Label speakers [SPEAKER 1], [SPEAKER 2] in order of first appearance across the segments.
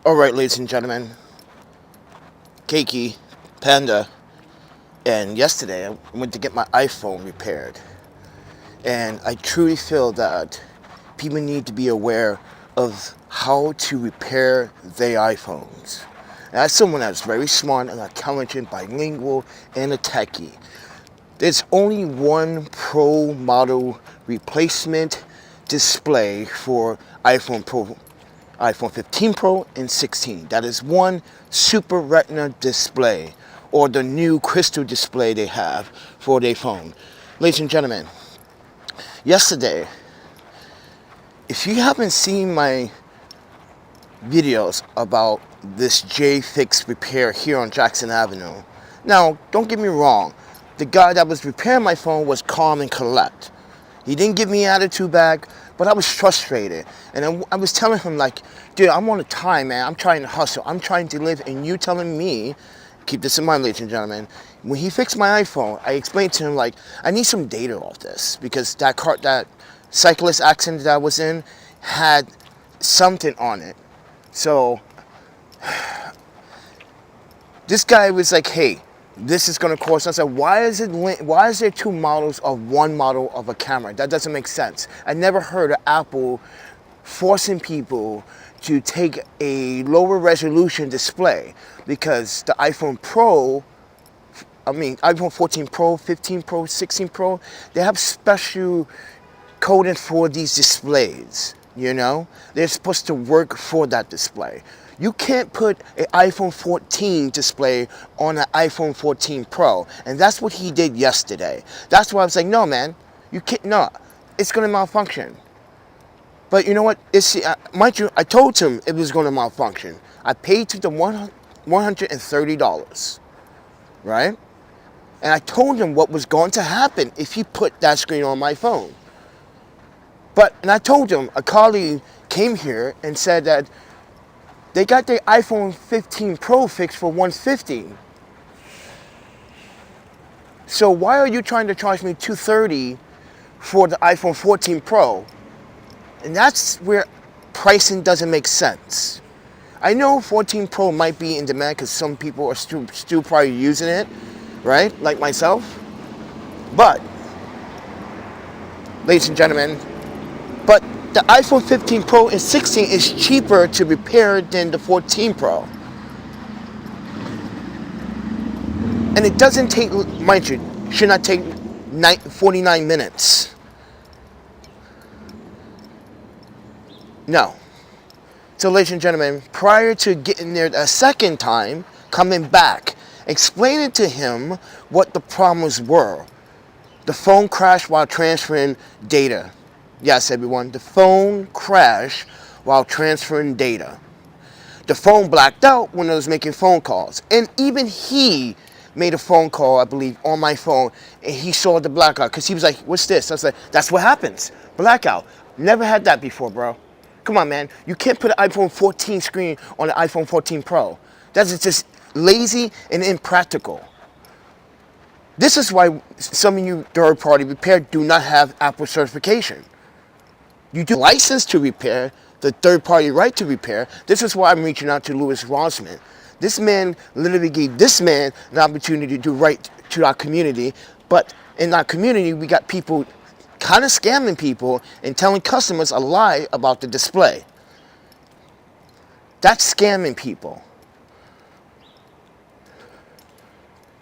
[SPEAKER 1] Alright, ladies and gentlemen, Keiki, Panda, and yesterday I went to get my iPhone repaired. And I truly feel that people need to be aware of how to repair their iPhones. And as someone that's very smart and intelligent, bilingual, and a techie, there's only one Pro model replacement display for iPhone 15 Pro and 16. That is one Super Retina display, or the new crystal display they have for their phone. Ladies and gentlemen, yesterday, if you haven't seen my videos about this J-Fix repair here on Jackson Avenue, now don't get me wrong, the guy that was repairing my phone was calm and collect. He didn't give me attitude back, but I was frustrated. And I was telling him, like, dude, I'm on a time, man. I'm trying to hustle. I'm trying to live. And you telling me, keep this in mind, ladies and gentlemen, when he fixed my iPhone, I explained to him, like, I need some data off this. Because that cyclist accident that I was in had something on it. So, this guy was like, hey, this is going to cost us. I said, why is there two models of one model of a camera? That doesn't make sense. I never heard of Apple forcing people to take a lower resolution display, because the iPhone 14 Pro, 15 Pro, 16 Pro, they have special coding for these displays. You know, they're supposed to work for that display. You can't put an iPhone 14 display on an iPhone 14 Pro. And that's what he did yesterday. That's why I was like, no, man, you can't, no, it's going to malfunction. But you know what? Mind you, I told him it was going to malfunction. I paid to the $130, right? And I told him what was going to happen if he put that screen on my phone. And I told him, a colleague came here and said that they got their iPhone 15 Pro fixed for $150. So why are you trying to charge me $230 for the iPhone 14 Pro? And that's where pricing doesn't make sense. I know 14 Pro might be in demand because some people are still probably using it, right? Like myself. But, ladies and gentlemen, the iPhone 15 Pro and 16 is cheaper to repair than the 14 Pro. And it doesn't take, mind you, should not take 49 minutes. No. So, ladies and gentlemen, prior to getting there a second time, coming back, explaining to him what the problems were. The phone crashed while transferring data. Yes, everyone, the phone crashed while transferring data. The phone blacked out when I was making phone calls. And even he made a phone call, I believe, on my phone, and he saw the blackout, because he was like, what's this? I was like, that's what happens. Blackout. Never had that before, bro. Come on, man. You can't put an iPhone 14 screen on an iPhone 14 Pro. That's just lazy and impractical. This is why some of you third-party repair do not have Apple certification. You do license to repair, the third-party right to repair. This is why I'm reaching out to Louis Rosman. This man literally gave this man an opportunity to do right to our community. But in our community, we got people kind of scamming people and telling customers a lie about the display. That's scamming people.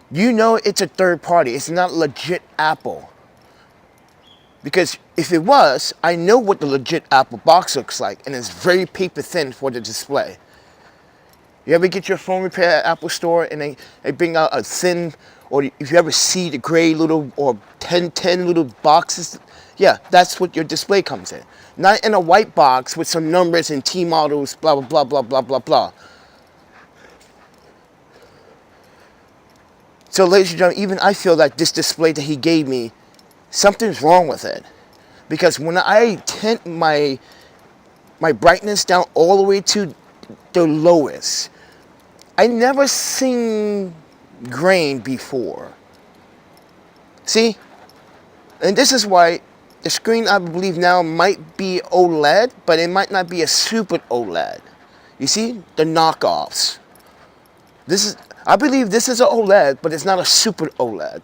[SPEAKER 1] You know it's a third party. It's not legit Apple. Because if it was, I know what the legit Apple box looks like, and it's very paper thin for the display. You ever get your phone repaired at Apple Store and they bring out a thin, or if you ever see the gray little or 10 little boxes, yeah, that's what your display comes in. Not in a white box with some numbers and T models, blah, blah, blah, blah, blah, blah, blah. So, ladies and gentlemen, even I feel that this display that he gave me, something's wrong with it. Because when I tint my brightness down all the way to the lowest, I never seen grain before. See? And this is why the screen, I believe now, might be OLED, but it might not be a super OLED. You see? The knockoffs. I believe this is an OLED, but it's not a super OLED.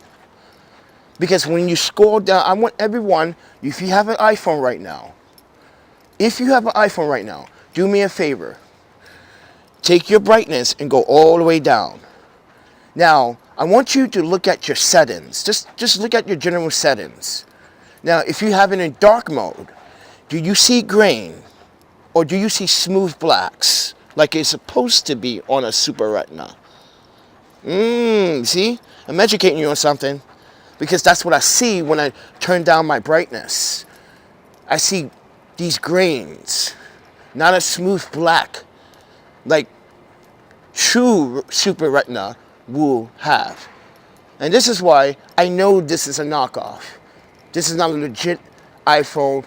[SPEAKER 1] Because when you scroll down, I want everyone, if you have an iPhone right now, do me a favor. Take your brightness and go all the way down. Now, I want you to look at your settings. Just look at your general settings. Now, if you have it in dark mode, do you see grain? Or do you see smooth blacks? Like it's supposed to be on a Super Retina. See? I'm educating you on something. Because that's what I see when I turn down my brightness. I see these grains. Not a smooth black. Like true Super Retina will have. And this is why I know this is a knockoff. This is not a legit iPhone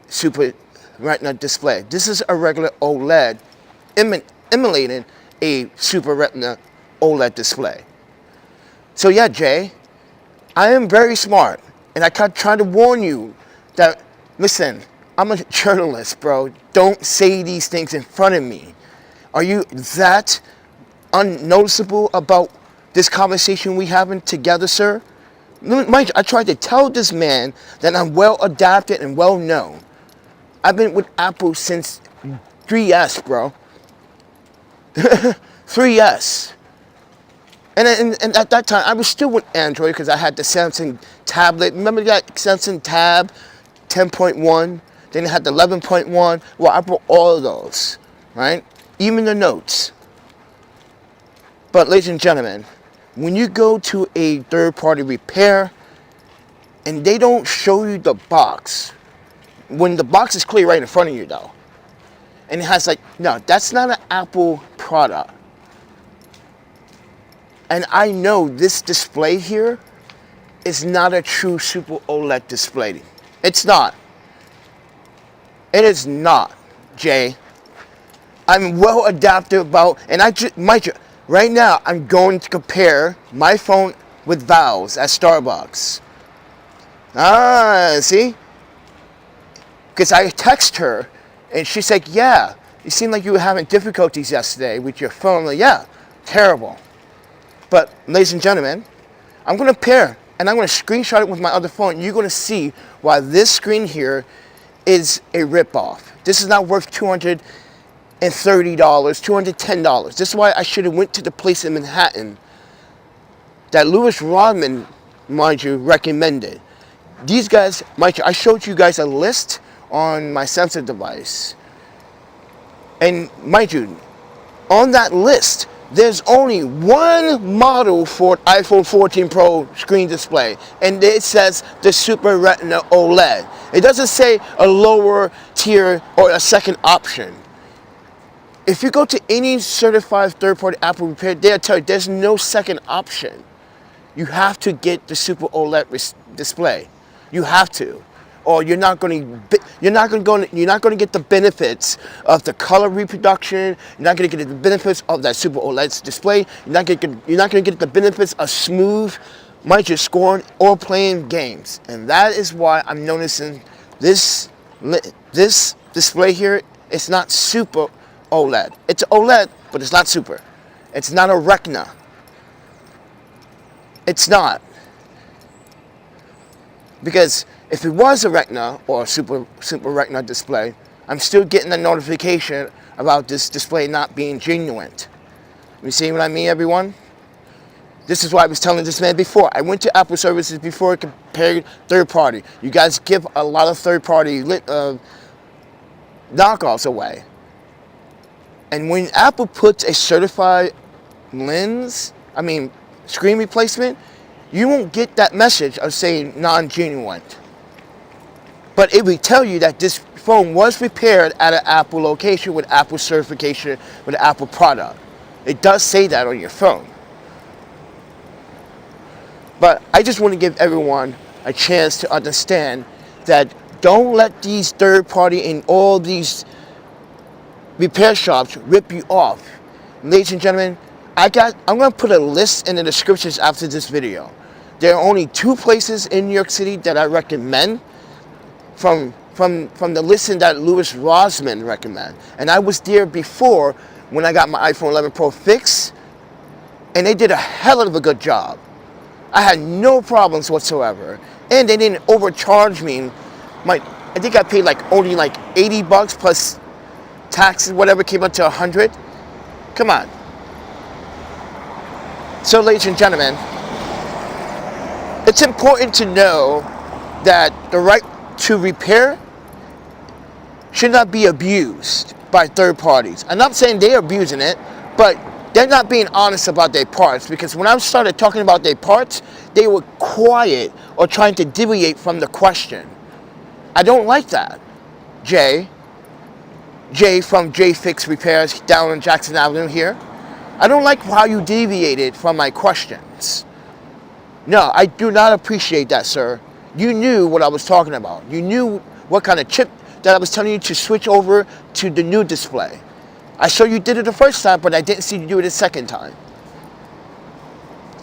[SPEAKER 1] Super Retina display. This is a regular OLED emulating a Super Retina OLED display. So yeah, Jay, I am very smart, and I try to warn you that, listen, I'm a journalist, bro. Don't say these things in front of me. Are you that unnoticeable about this conversation we having together, sir? Mind you, I tried to tell this man that I'm well adapted and well known. I've been with Apple since 3S, bro. 3S. And at that time, I was still with Android because I had the Samsung tablet. Remember that Samsung Tab 10.1? Then it had the 11.1. Well, I brought all of those, right? Even the notes. But ladies and gentlemen, when you go to a third-party repair and they don't show you the box, when the box is clear right in front of you though, and it has like, no, that's not an Apple product. And I know this display here is not a true Super OLED display. It's not. It is not, Jay. I'm well adapted about, and right now I'm going to compare my phone with Val's at Starbucks. See? Because I text her, and she's like, yeah, you seemed like you were having difficulties yesterday with your phone. I'm like, yeah, terrible. But, ladies and gentlemen, I'm going to pair, and I'm going to screenshot it with my other phone. You're going to see why this screen here is a ripoff. This is not worth $230, $210. This is why I should have went to the place in Manhattan that Louis Rodman, mind you, recommended. These guys, mind you, I showed you guys a list on my Samsung device. And mind you, on that list, there's only one model for iPhone 14 Pro screen display, and it says the Super Retina OLED. It doesn't say a lower tier or a second option. If you go to any certified third-party Apple repair, they'll tell you there's no second option. You have to get the Super OLED display. You have to, or you're not going to get the benefits of the color reproduction. You're not going to get the benefits of that Super OLED display. You're not going to get the benefits of smooth, mind you, scoring or playing games. And that is why I'm noticing this display here. It's not Super OLED. It's OLED, but it's not Super. It's not a Retina. It's not. Because if it was a Retina or a Super Retina display, I'm still getting a notification about this display not being genuine. You see what I mean, everyone? This is why I was telling this man before. I went to Apple services before I compared third party. You guys give a lot of third party knockoffs away. And when Apple puts a certified screen replacement, you won't get that message of saying non-genuine. But it will tell you that this phone was repaired at an Apple location with Apple certification with an Apple product. It does say that on your phone. But I just want to give everyone a chance to understand that don't let these third-party and all these repair shops rip you off. Ladies and gentlemen, I'm going to put a list in the descriptions after this video. There are only 2 places in New York City that I recommend from from the listing that Louis Rosman recommended. And I was there before when I got my iPhone 11 Pro fixed, and they did a hell of a good job. I had no problems whatsoever, and they didn't overcharge me. I think I paid like only like $80 plus taxes, whatever, came up to 100. Come on. So, ladies and gentlemen, it's important to know that the right to repair should not be abused by third parties. I'm not saying they're abusing it, but they're not being honest about their parts, because when I started talking about their parts, they were quiet or trying to deviate from the question. I don't like that. Jay from J Fix Repairs down on Jackson Avenue here. I don't like how you deviated from my questions. No, I do not appreciate that, sir. You knew what I was talking about. You knew what kind of chip that I was telling you to switch over to the new display. I saw you did it the first time, but I didn't see you do it the second time.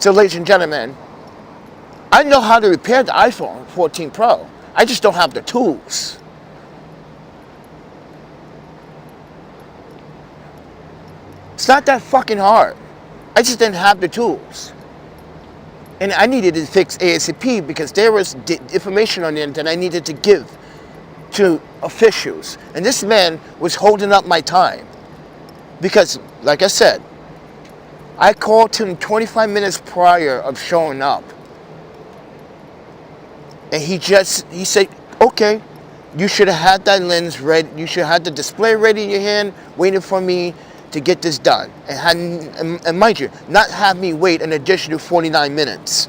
[SPEAKER 1] So, ladies and gentlemen, I know how to repair the iPhone 14 Pro. I just don't have the tools. It's not that fucking hard. I just didn't have the tools. And I needed to fix ASAP because there was information on it that I needed to give to officials. And this man was holding up my time. Because, like I said, I called him 25 minutes prior of showing up. And he said, okay, you should have had that lens ready. You should have had the display ready in your hand, waiting for me to get this done. And mind you, not have me wait an additional 49 minutes.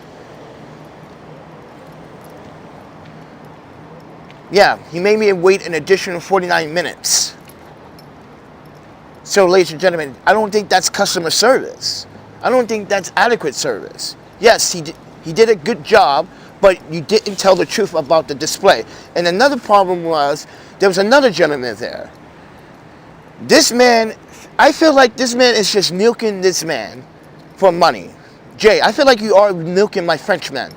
[SPEAKER 1] Yeah, he made me wait an additional 49 minutes. So, ladies and gentlemen, I don't think that's customer service. I don't think that's adequate service. Yes, he did a good job, but you didn't tell the truth about the display. And another problem was, there was another gentleman there. This man, I feel like this man is just milking this man for money. Jay, I feel like you are milking my Frenchman.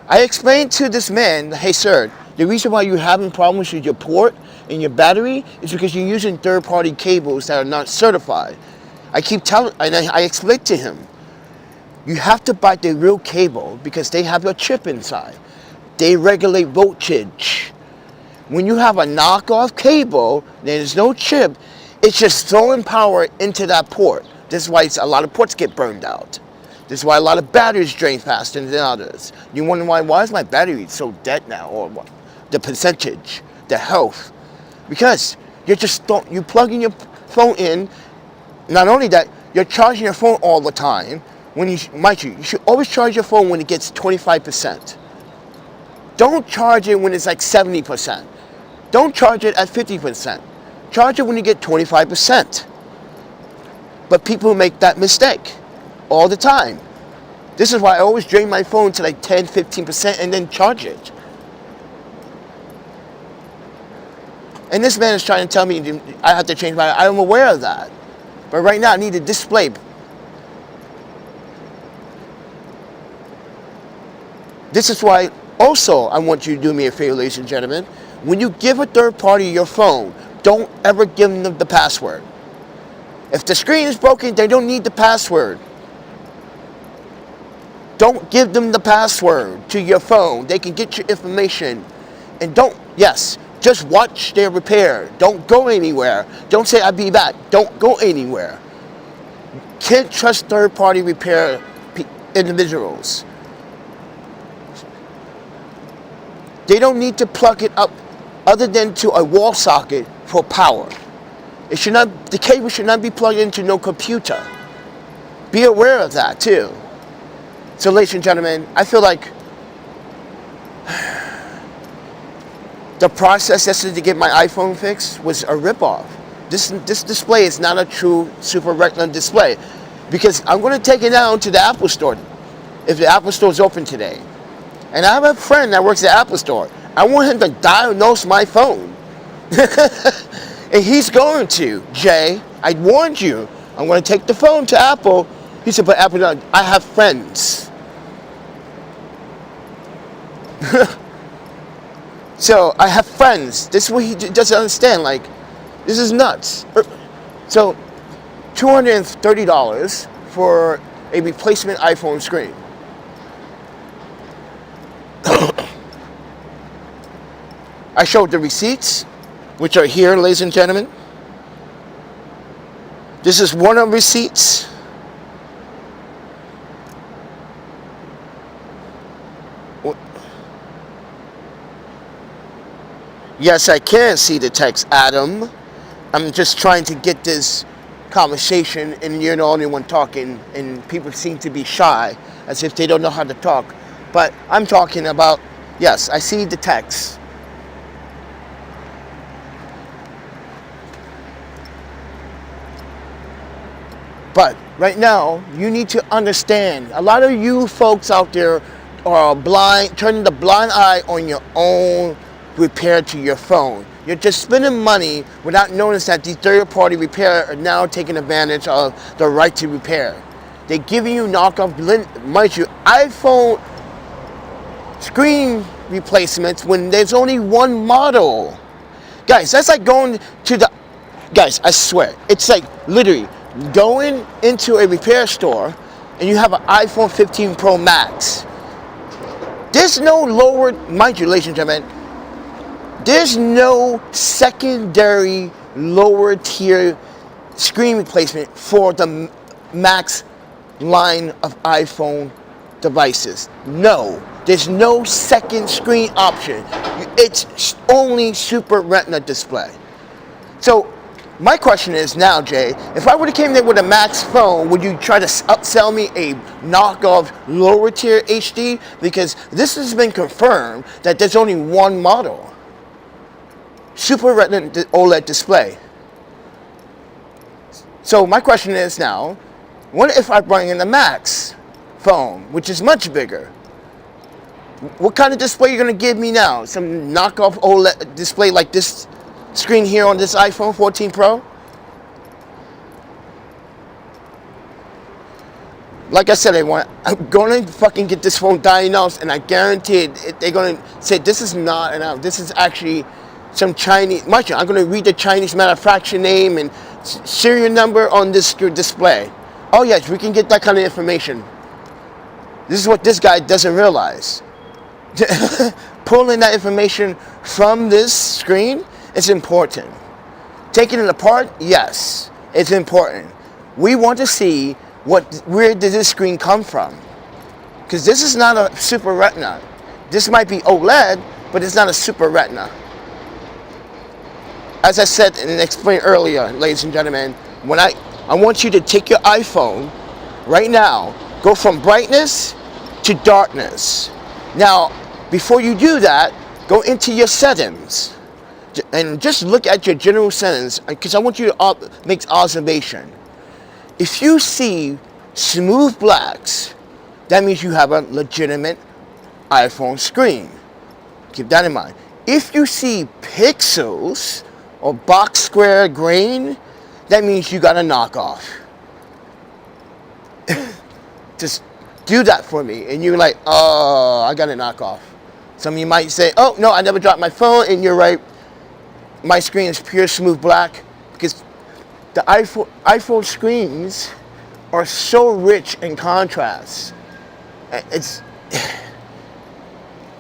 [SPEAKER 1] I explained to this man, hey sir, the reason why you're having problems with your port and your battery is because you're using third-party cables that are not certified. I explained to him, you have to buy the real cable because they have a chip inside. They regulate voltage. When you have a knockoff cable, there's no chip, it's just throwing power into that port. This is why a lot of ports get burned out. This is why a lot of batteries drain faster than others. You wonder why is my battery so dead now? Or what? The percentage, the health. Because you're plugging your phone in. Not only that, you're charging your phone all the time. You should always charge your phone when it gets 25%. Don't charge it when it's like 70%. Don't charge it at 50%. Charge it when you get 25%. But people make that mistake all the time. This is why I always drain my phone to like 10, 15% and then charge it. And this man is trying to tell me I have to change I'm aware of that. But right now I need a display. This is why also I want you to do me a favor, ladies and gentlemen. When you give a third party your phone, don't ever give them the password. If the screen is broken, they don't need the password. Don't give them the password to your phone. They can get your information. And just watch their repair. Don't go anywhere. Don't say, I'll be back. Don't go anywhere. Can't trust third-party repair individuals. They don't need to plug it up other than to a wall socket for power. The cable should not be plugged into no computer. Be aware of that too. So, ladies and gentlemen, I feel like the process yesterday to get my iPhone fixed was a ripoff. This display is not a true Super Retina display, because I'm going to take it down to the Apple Store if the Apple Store is open today. And I have a friend that works at the Apple Store. I want him to diagnose my phone. And he's going to. Jay, I warned you. I'm going to take the phone to Apple. He said, but Apple, I have friends. So I have friends. This is what he doesn't understand. Like, this is nuts. So $230 for a replacement iPhone screen. I showed the receipts, which are here, ladies and gentlemen. This is one of the receipts. Yes, I can see the text, Adam. I'm just trying to get this conversation, and you're the only one talking, and people seem to be shy, as if they don't know how to talk. But I'm talking about, yes, I see the text. But right now, you need to understand, a lot of you folks out there are blind, turning the blind eye on your own repair to your phone. You're just spending money without noticing that these third-party repair are now taking advantage of the right to repair. They're giving you knockoff, mind you, iPhone screen replacements when there's only one model. Guys, that's like going to the, guys, I swear, it's like literally going into a repair store and you have an iPhone 15 Pro Max. There's no lower, mind you, ladies and gentlemen, there's no secondary lower tier screen replacement for the Max line of iPhone devices. No, there's no second screen option. It's only Super Retina display. So my question is now, Jay, if I would have came there with a Max phone, would you try to upsell me a knockoff lower tier HD? Because this has been confirmed that there's only one model. Super Retina OLED display. So my question is now, what if I bring in the Max phone, which is much bigger? What kind of display are you going to give me now? Some knockoff OLED display like this screen here on this iPhone 14 Pro? Like I said, I'm going to fucking get this phone diagnosed, and I guarantee they're going to say this is not enough. This is actually some Chinese, I'm going to read the Chinese manufacturer name and serial number on this display. Oh yes, we can get that kind of information. This is what this guy doesn't realize. Pulling that information from this screen is important. Taking it apart, yes, it's important. We want to see where did this screen come from? Because this is not a Super Retina. This might be OLED, but it's not a Super Retina. As I said and explained earlier, ladies and gentlemen, when I want you to take your iPhone right now, go from brightness to darkness. Now, before you do that, go into your settings and just look at your general settings, because I want you to make observation. If you see smooth blacks, that means you have a legitimate iPhone screen. Keep that in mind. If you see pixels or box square grain, that means you got a knockoff. Just do that for me, and you're like, oh, I got a knockoff. Some of you might say, oh, no, I never dropped my phone, and you're right. My screen is pure smooth black, because the iPhone screens are so rich in contrast. It's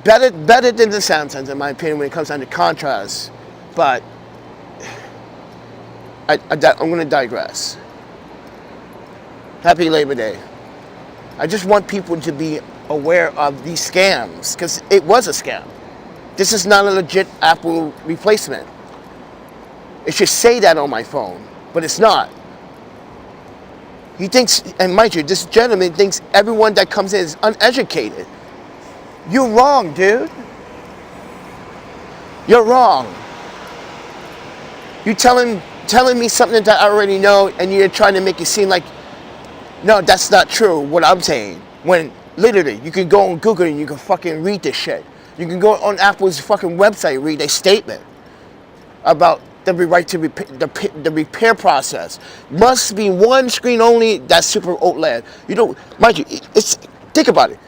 [SPEAKER 1] better than the Samsungs, in my opinion, when it comes down to contrast. But I'm going to digress. Happy Labor Day. I just want people to be aware of these scams, because it was a scam. This is not a legit Apple replacement. It should say that on my phone, but it's not. He thinks, and mind you, this gentleman thinks everyone that comes in is uneducated. You're wrong, dude. You're wrong. You telling me something that I already know, and you're trying to make it seem like, no, that's not true, what I'm saying. When literally, you can go on Google and you can fucking read this shit. You can go on Apple's fucking website and read a statement about the right to the repair process. Must be one screen only, that's Super OLED. You know, mind you, think about it.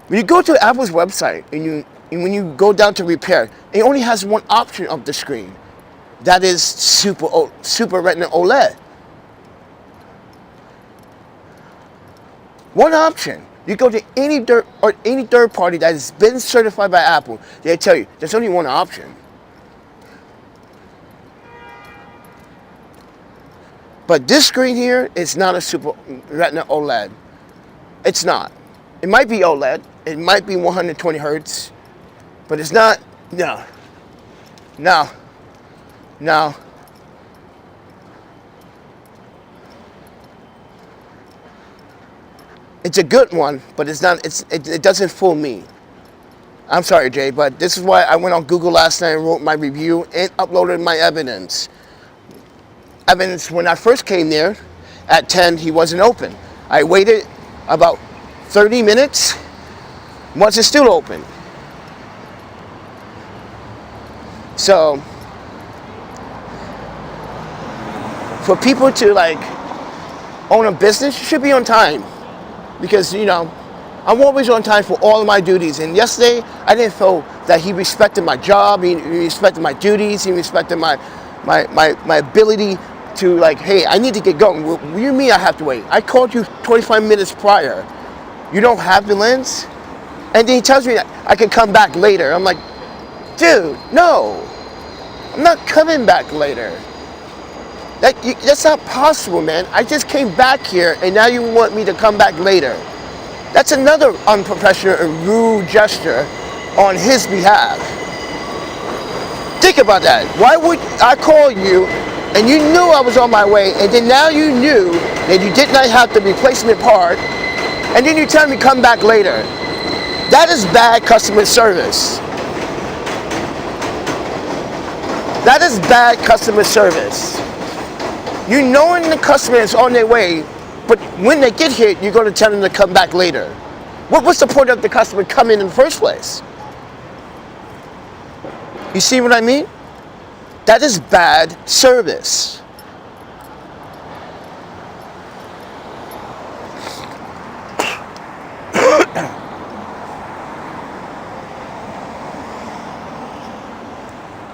[SPEAKER 1] When you go to Apple's website and you and when you go down to repair, it only has one option of the screen. That is Super Retina OLED. One option. You go to any third party that has been certified by Apple, they tell you there's only one option. But this screen here is not a Super Retina OLED. It's not. It might be OLED. It might be 120 hertz, but it's not. No. No. No. It's a good one, but it's not. It doesn't fool me. I'm sorry, Jay, but this is why I went on Google last night and wrote my review and uploaded my evidence. When I first came there at 10, he wasn't open. I waited about 30 minutes. Once it's still open. So for people to like own a business, you should be on time. Because, you know, I'm always on time for all of my duties. And yesterday, I didn't feel that he respected my job, he respected my duties, he respected my ability to, like, hey, I need to get going. What do you mean I have to wait? I called you 25 minutes prior. You don't have the lens? And then he tells me that I can come back later. I'm like, dude, no. I'm not coming back later. That's not possible, man. I just came back here, and now you want me to come back later. That's another unprofessional and rude gesture on his behalf. Think about that. Why would I call you, and you knew I was on my way, and then now you knew that you did not have the replacement part, and then you tell me come back later. That is bad customer service. That is bad customer service. You knowing the customer is on their way, but when they get here, you're going to tell them to come back later. What's the point of the customer coming in the first place? You see what I mean? That is bad service.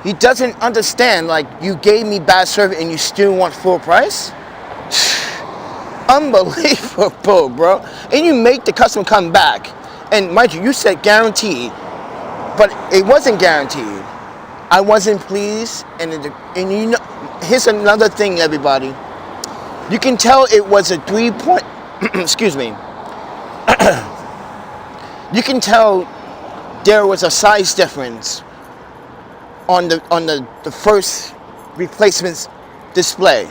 [SPEAKER 1] He doesn't understand, like, you gave me bad service and you still want full price? Unbelievable, bro. And you make the customer come back. And mind you, you said guaranteed, but it wasn't guaranteed. I wasn't pleased, and you know, here's another thing, everybody. You can tell it was a 3-point, excuse me. You can tell there was a size difference on the first replacement display,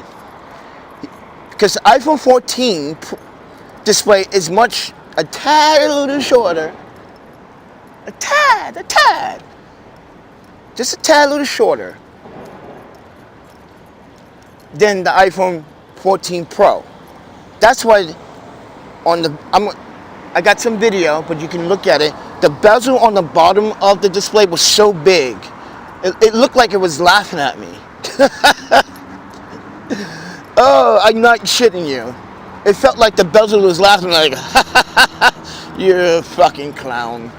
[SPEAKER 1] because the iPhone 14 display is a tad a little shorter, a tad, just a tad a little shorter than the iPhone 14 Pro. That's why I got some video, but you can look at it. The bezel on the bottom of the display was so big. It looked like it was laughing at me. Oh, I'm not shitting you. It felt like the bezel was laughing, like, you're a fucking clown.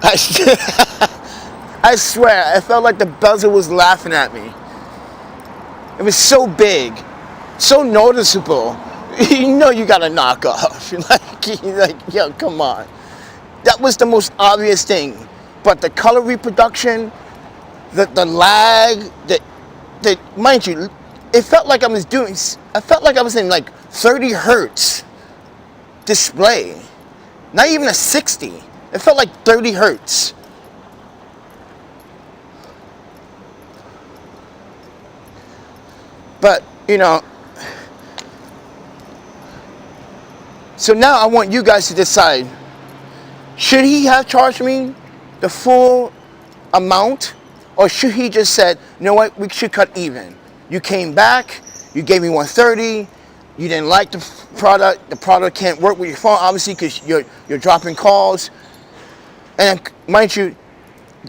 [SPEAKER 1] I swear, I felt like the bezel was laughing at me. It was so big, so noticeable. You know you got a knockoff. like, yo, come on. That was the most obvious thing. But the color reproduction, the lag, mind you, it felt like I was in like 30 hertz display. Not even a 60. It felt like 30 hertz. But, you know, so now I want you guys to decide, should he have charged me the full amount, or should he just said, you know what, we should cut even. You came back, you gave me 130, you didn't like the product can't work with your phone, obviously, because you're dropping calls. And mind you,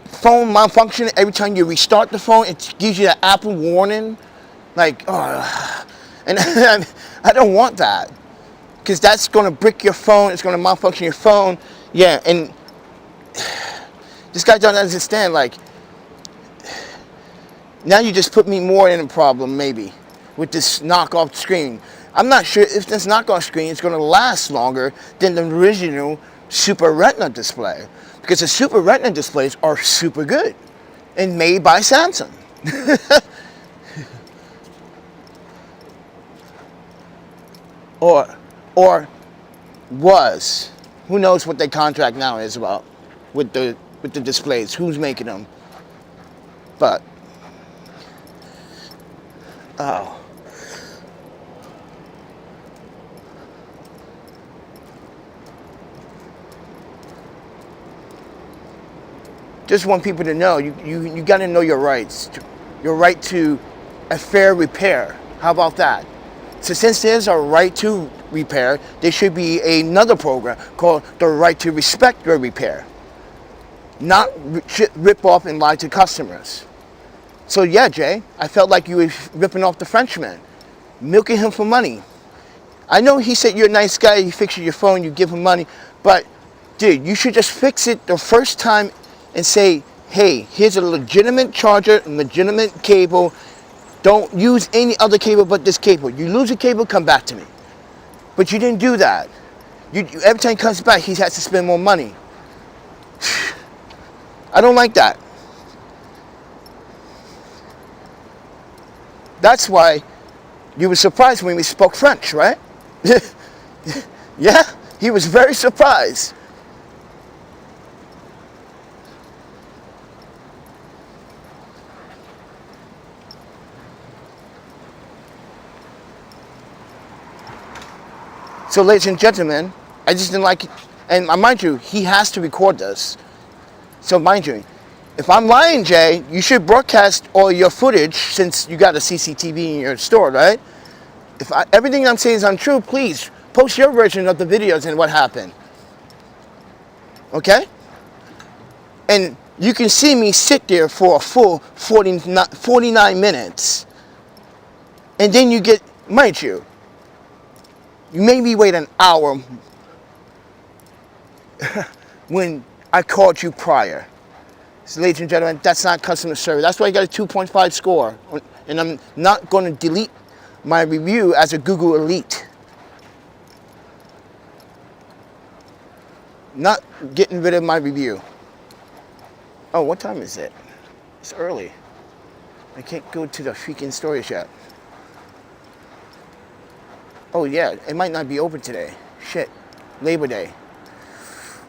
[SPEAKER 1] phone malfunction, every time you restart the phone, it gives you that Apple warning, like, oh, and I don't want that, because that's going to brick your phone, it's going to malfunction your phone, yeah, and this guy don't understand, like, now you just put me more in a problem, maybe, with this knockoff screen. I'm not sure if this knockoff screen is going to last longer than the original Super Retina display. Because the Super Retina displays are super good and made by Samsung. or was. Who knows what their contract now is about with the displays, who's making them. But oh, just want people to know, you got to know your rights. Your right to a fair repair. How about that? So since there's a right to repair, there should be another program called the right to respect your repair. Not rip off and lie to customers. So yeah, Jay, I felt like you were ripping off the Frenchman, milking him for money. I know he said you're a nice guy, you fix your phone, you give him money, but dude, you should just fix it the first time and say, hey, here's a legitimate charger, legitimate cable. Don't use any other cable but this cable. You lose a cable, come back to me. But you didn't do that. Every time he comes back, he has to spend more money. I don't like that. That's why you were surprised when we spoke French, right? Yeah, he was very surprised. So ladies and gentlemen, I just didn't like it. And mind you, he has to record this. So mind you, if I'm lying, Jay, you should broadcast all your footage since you got a CCTV in your store, right? If everything I'm saying is untrue, please post your version of the videos and what happened. Okay? And you can see me sit there for a full 49 minutes. And then you get, mind you made me wait an hour when I called you prior. So, ladies and gentlemen, that's not customer service. That's why I got a 2.5 score. And I'm not going to delete my review as a Google Elite. Not getting rid of my review. Oh, what time is it? It's early. I can't go to the freaking stores yet. Oh yeah, it might not be open today. Shit, Labor Day.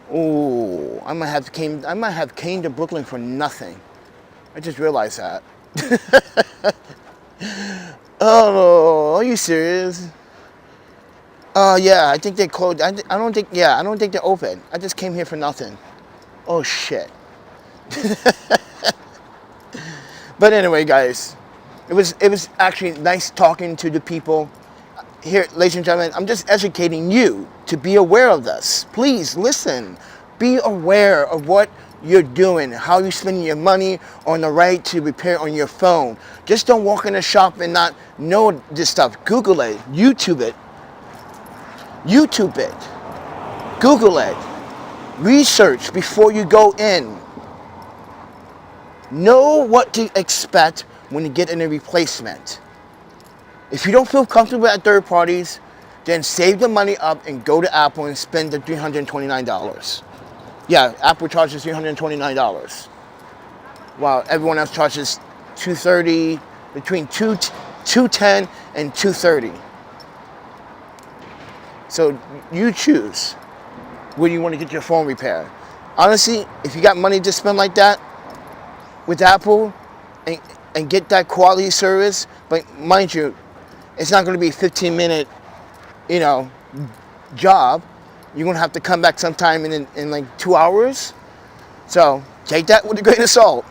[SPEAKER 1] Oh, I might have came to Brooklyn for nothing. I just realized that. Oh, are you serious? Yeah, I think they closed. I don't think they're open. I just came here for nothing. Oh shit. But anyway, guys, it was actually nice talking to the people. Here, ladies and gentlemen, I'm just educating you to be aware of this. Please listen. Be aware of what you're doing, how you're spending your money on the right to repair on your phone. Just don't walk in a shop and not know this stuff. Google it. YouTube it. Google it. Research before you go in. Know what to expect when you get in a replacement. If you don't feel comfortable at third parties, then save the money up and go to Apple and spend the $329. Yeah, Apple charges $329, while everyone else charges $230, between $210 and $230. So you choose where you want to get your phone repaired. Honestly, if you got money to spend like that with Apple and get that quality service, but mind you, it's not going to be a 15-minute, job. You're going to have to come back sometime in like 2 hours. So take that with a grain of salt.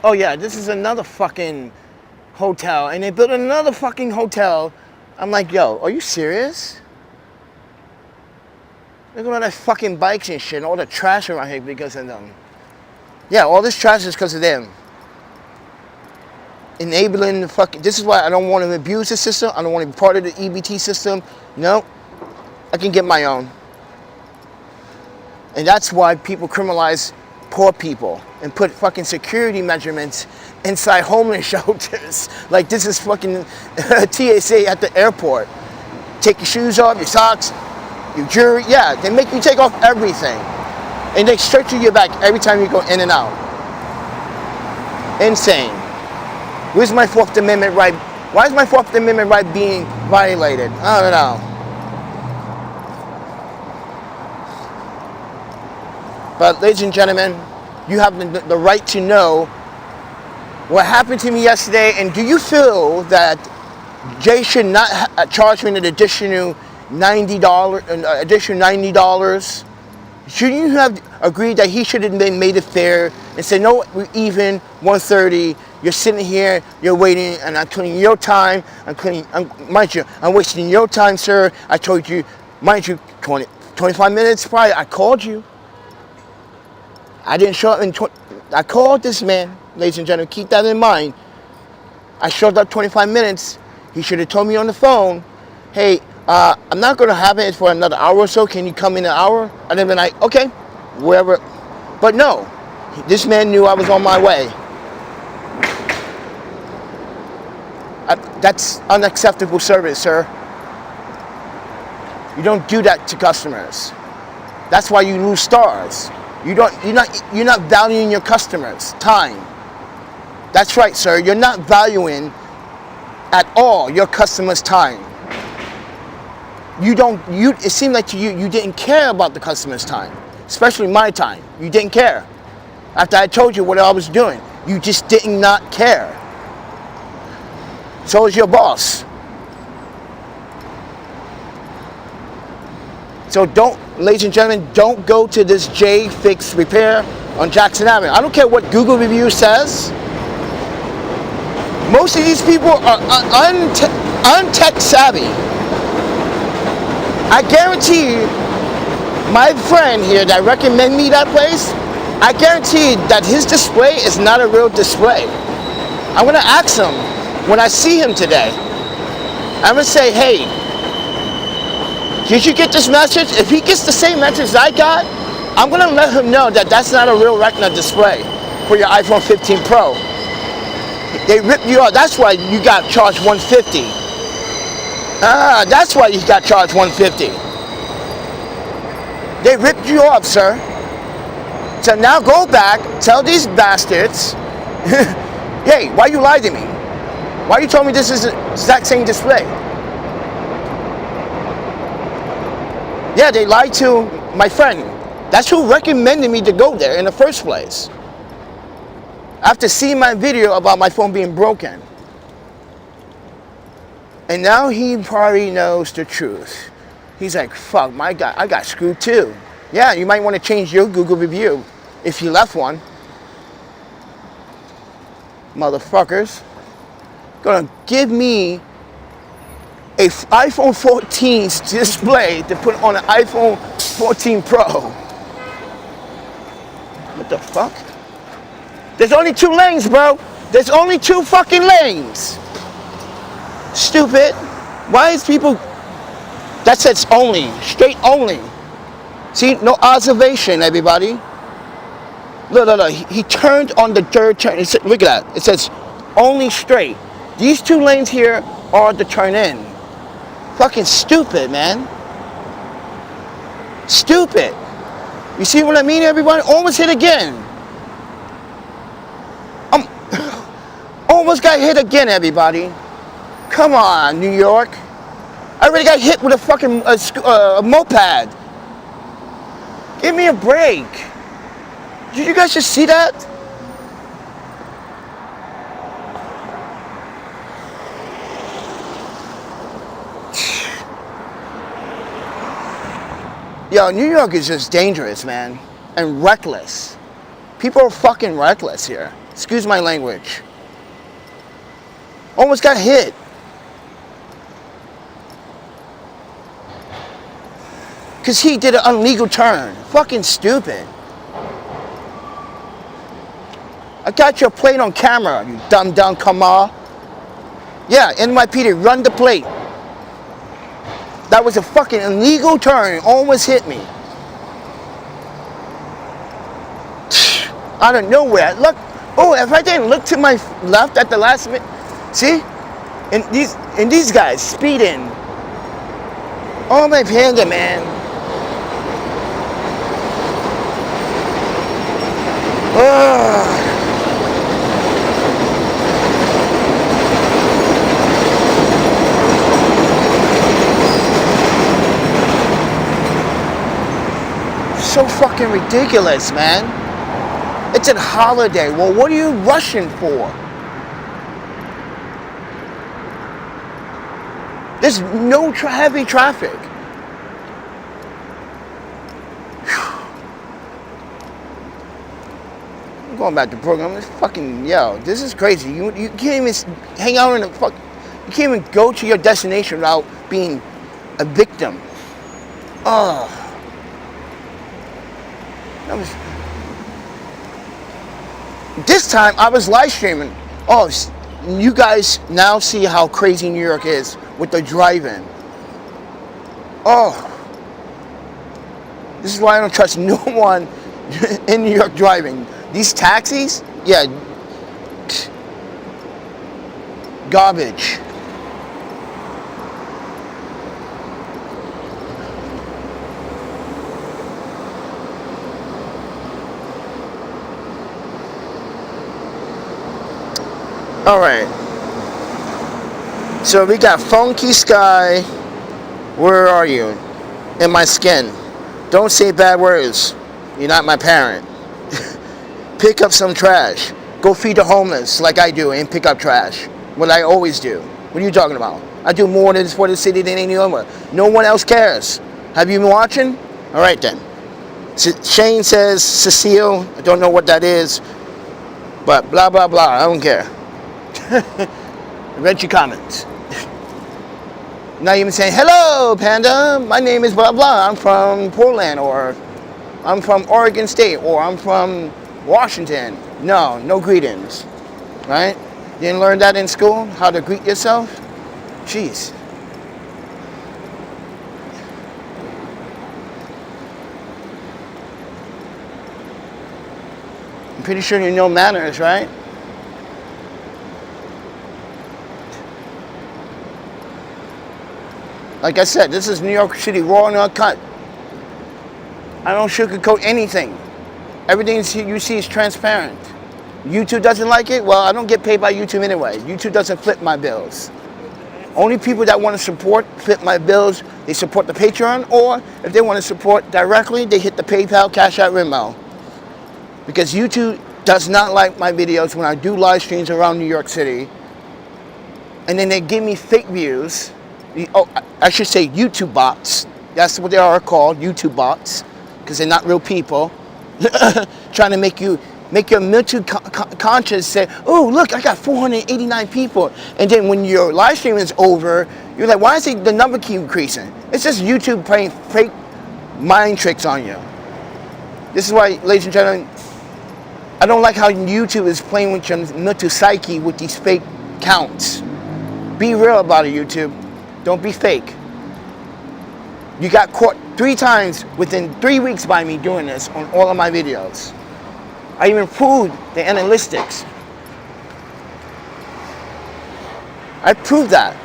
[SPEAKER 1] Oh yeah, this is another fucking hotel. And they built another fucking hotel. I'm like, yo, are you serious? Look at all that fucking bikes and shit and all the trash around here because of them. Yeah, all this trash is because of them. Enabling the fucking... This is why I don't want to abuse the system. I don't want to be part of the EBT system. No. I can get my own. And that's why people criminalize poor people and put fucking security measurements inside homeless shelters. Like this is fucking TSA at the airport. Take your shoes off, your socks, your jewelry. Yeah, they make you take off everything. And they search your back every time you go in and out. Insane. Where's my Fourth Amendment right? Why is my Fourth Amendment right being violated? I don't know. But ladies and gentlemen, you have the right to know what happened to me yesterday. And do you feel that Jay should not charge me an additional $90? Shouldn't you have agreed that he should have been made it fair and said, no, we're even, 130, you're sitting here, you're waiting, and I'm killing your time, mind you, I'm wasting your time, sir. I told you, mind you, 25 minutes prior, I called you. I didn't show up I called this man, ladies and gentlemen, keep that in mind. I showed up 25 minutes. He should have told me on the phone, hey, I'm not going to have it for another hour or so. Can you come in an hour? And then been like, okay, wherever. But no, this man knew I was on my way. That's unacceptable service, sir. You don't do that to customers. That's why you lose stars. You're not valuing your customers' time. That's right, sir. You're not valuing at all your customers' time. It seemed like to you didn't care about the customer's time, especially my time. You didn't care. After I told you what I was doing, you just did not care. So is your boss. So ladies and gentlemen, don't go to this J Fix Repair on Jackson Avenue. I don't care what Google review says. Most of these people are untech savvy. I guarantee you, my friend here that recommended me that place, I guarantee that his display is not a real display. I'm gonna ask him when I see him today. I'm gonna say, hey, did you get this message? If he gets the same message I got, I'm gonna let him know that that's not a real retina display for your iPhone 15 Pro. They ripped you off. That's why you got charged $150. That's why you got charged $150. They ripped you off, sir. So now go back, tell these bastards, hey, why you lied to me? Why you told me this is the exact same display? Yeah, they lied to my friend. That's who recommended me to go there in the first place. After seeing my video about my phone being broken. And now he probably knows the truth. He's like, fuck, my God, I got screwed too. Yeah, you might want to change your Google review if you left one. Motherfuckers. Gonna give me a iPhone 14's display to put on an iPhone 14 Pro. What the fuck? There's only 2 lanes, bro. There's only 2 fucking lanes. Stupid. Why is people... That says only. Straight only. See, no observation, everybody. Look. He turned on the third turn. Look at that. It says only straight. These 2 lanes here are the turn in. Fucking stupid, man. Stupid. You see what I mean, everybody? Almost hit again. Almost got hit again, everybody. Come on, New York. I already got hit with a fucking moped. Give me a break. Did you guys just see that? Yo, New York is just dangerous, man. And reckless. People are fucking reckless here. Excuse my language. Almost got hit. Because he did an illegal turn. Fucking stupid. I got your plate on camera, you dumb Kamal. Yeah, NYPD, run the plate. That was a fucking illegal turn. Almost hit me. Out of nowhere. Look. Oh, if I didn't look to my left at the last minute. See? And these guys speeding. Oh, my panda, man. Ugh. So fucking ridiculous, man. It's a holiday. Well, what are you rushing for? There's no heavy traffic. I'm going back to the program. It's fucking, yo, this is crazy. You can't even hang out in the fuck. You can't even go to your destination without being a victim. Ugh. This time I was live streaming. Oh, you guys now see how crazy New York is with the driving. Oh, this is why I don't trust no one in New York driving. These taxis, yeah, garbage. All right, so we got Funky Sky. Where are you? In my skin. Don't say bad words. You're not my parent. Pick up some trash. Go feed the homeless like I do and pick up trash. What I always do. What are you talking about? I do more for the city than any other. No one else cares. Have you been watching? All right then. Shane says Cecile. I don't know what that is. But blah, blah, blah. I don't care. Read your comments. Not even saying, hello, Panda. My name is blah, blah. I'm from Portland, or I'm from Oregon State, or I'm from Washington. No greetings. Right? You didn't learn that in school? How to greet yourself? Jeez. I'm pretty sure you know manners, right? Like I said, this is New York City, raw and uncut. I don't sugarcoat anything. Everything you see is transparent. YouTube doesn't like it? Well, I don't get paid by YouTube anyway. YouTube doesn't flip my bills. Only people that want to support, flip my bills, they support the Patreon, or if they want to support directly, they hit the PayPal, Cash App, Venmo. Because YouTube does not like my videos when I do live streams around New York City. And then they give me fake views. Oh, I should say YouTube bots. That's what they are called, YouTube bots, because they're not real people. Trying to make your mental conscience say, oh, look, I got 489 people. And then when your live stream is over, you're like, why is the number keep increasing? It's just YouTube playing fake mind tricks on you. This is why, ladies and gentlemen, I don't like how YouTube is playing with your mental psyche with these fake counts. Be real about it, YouTube. Don't be fake. You got caught 3 times within 3 weeks by me doing this on all of my videos. I even proved the analytics. I proved that.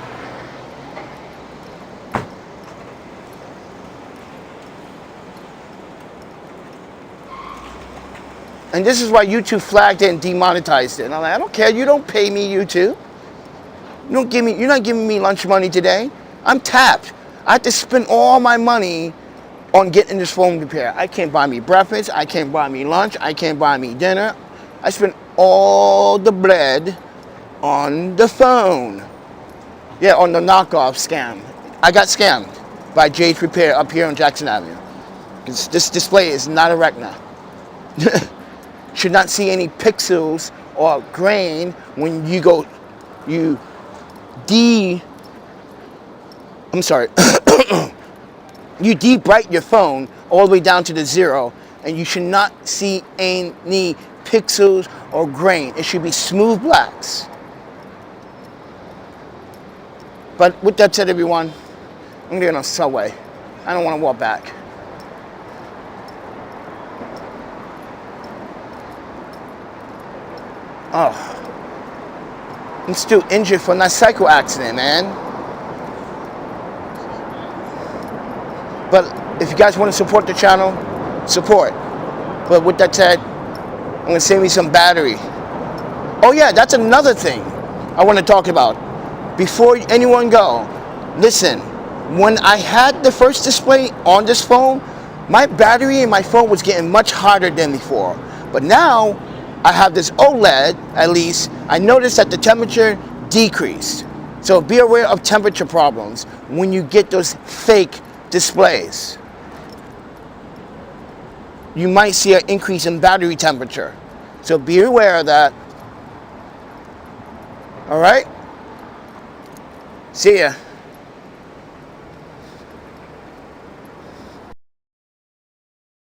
[SPEAKER 1] And this is why YouTube flagged it and demonetized it. And I'm like, I don't care. You don't pay me, YouTube. You're not giving me lunch money today. I'm tapped. I have to spend all my money on getting this phone repaired. I can't buy me breakfast. I can't buy me lunch. I can't buy me dinner. I spend all the bread on the phone. Yeah, on the knockoff scam. I got scammed by Jade's Repair up here on Jackson Avenue. Because this display is not a Retina. Should not see any pixels or grain when you go, you de-bright your phone all the way down to the 0, and you should not see any pixels or grain. It should be smooth blacks. But with that said, everyone, I'm getting on Subway. I don't want to walk back. Oh. I'm still injured from that cycle accident, man. But if you guys want to support the channel, support. But with that said, I'm going to save me some battery. Oh yeah, that's another thing I want to talk about. Before anyone go, listen, when I had the first display on this phone, my battery in my phone was getting much hotter than before. But now, I have this OLED, at least, I noticed that the temperature decreased. So be aware of temperature problems when you get those fake displays. You might see an increase in battery temperature. So be aware of that. All right? See ya.